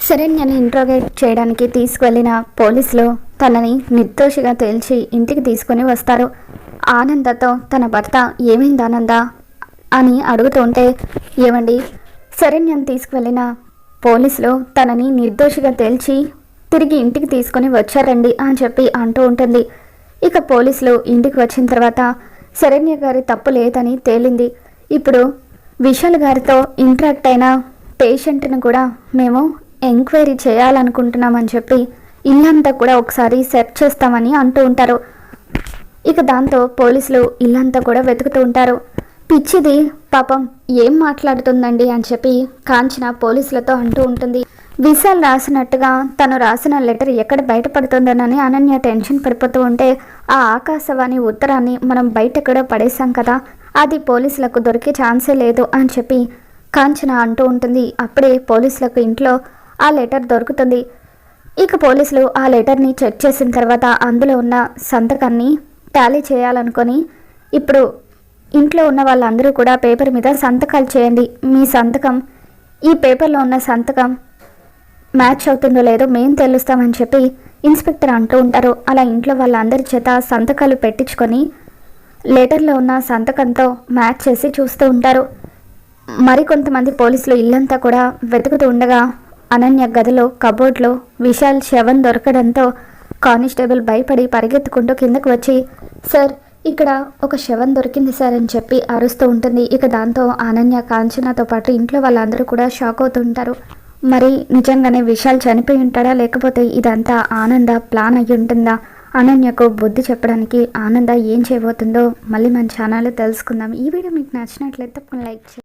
శరణ్యని interrogate చేయడానికి తీసుకువెళ్ళిన పోలీసులు తనని నిర్దోషిగా తేల్చి ఇంటికి తీసుకొని వస్తారు. ఆనందతో తన భర్త ఏమైంది ఆనంద అని అడుగుతుంటే, ఏమండి శరణ్యని తీసుకువెళ్ళిన పోలీసులు తనని నిర్దోషిగా తేల్చి తిరిగి ఇంటికి తీసుకొని వచ్చారండి అని చెప్పి అంటూ ఉంటుంది. ఇక పోలీసులు ఇంటికి వచ్చిన తర్వాత శరణ్య గారి తప్పు లేదని తేలింది. ఇప్పుడు విశాల్ గారితో ఇంటరాక్ట్ అయిన పేషెంట్ని కూడా మేము ఎంక్వైరీ చేయాలనుకుంటున్నామని చెప్పి ఇల్లంతా కూడా ఒకసారి సెర్చ్ చేస్తామని అంటూ ఉంటారు. ఇక దాంతో పోలీసులు ఇల్లంతా కూడా వెతుకుతూ ఉంటారు. పిచ్చిది పాపం ఏం మాట్లాడుతుందండి అని చెప్పి కాంచన పోలీసులతో అంటూ ఉంటుంది. విశాల్ రాసినట్టుగా తను రాసిన లెటర్ ఎక్కడ బయటపడుతుందోనని అనన్య టెన్షన్ పడిపోతూ ఉంటే, ఆ ఆకాశవాణి ఉత్తరాన్ని మనం బయట కూడా పడేసాం కదా, అది పోలీసులకు దొరికే ఛాన్సే లేదు అని చెప్పి కాంచన అంటూ ఉంటుంది. అప్పుడే పోలీసులకు ఇంట్లో ఆ లెటర్ దొరుకుతుంది. ఇక పోలీసులు ఆ లెటర్ని చెక్ చేసిన తర్వాత అందులో ఉన్న సంతకాన్ని టాలీ చేయాలనుకొని, ఇప్పుడు ఇంట్లో ఉన్న వాళ్ళందరూ కూడా పేపర్ మీద సంతకాలు చేయండి, మీ సంతకం ఈ పేపర్లో ఉన్న సంతకం మ్యాచ్ అవుతుందో లేదో మేము తెలుస్తామని చెప్పి ఇన్స్పెక్టర్ అంటూ ఉంటారు. అలా ఇంట్లో వాళ్ళందరి చేత సంతకాలు పెట్టించుకొని లెటర్లో ఉన్న సంతకంతో మ్యాచ్ చేసి చూస్తూ ఉంటారు. మరికొంతమంది పోలీసులు ఇల్లంతా కూడా వెతుకుతూ ఉండగా అనన్య గదిలో కబోర్డ్లో విశాల్ శవం దొరకడంతో కానిస్టేబుల్ భయపడి పరిగెత్తుకుంటూ కిందకు వచ్చి, సార్ ఇక్కడ ఒక శవం దొరికింది సార్ అని చెప్పి అరుస్తూ ఉంటుంది. ఇక దాంతో అనన్య కాంచనతో పాటు ఇంట్లో వాళ్ళందరూ కూడా షాక్ అవుతుంటారు. మరి నిజంగానే విశాల్ చనిపోయి ఉంటాడా, లేకపోతే ఇదంతా ఆనంద ప్లాన్ అయ్యి ఉంటుందా? అనన్యకు బుద్ధి చెప్పడానికి ఆనంద ఏం చేయబోతుందో మళ్ళీ మన ఛానల్లో తెలుసుకుందాం. ఈ వీడియో మీకు నచ్చినట్లయితే లైక్ చేయండి.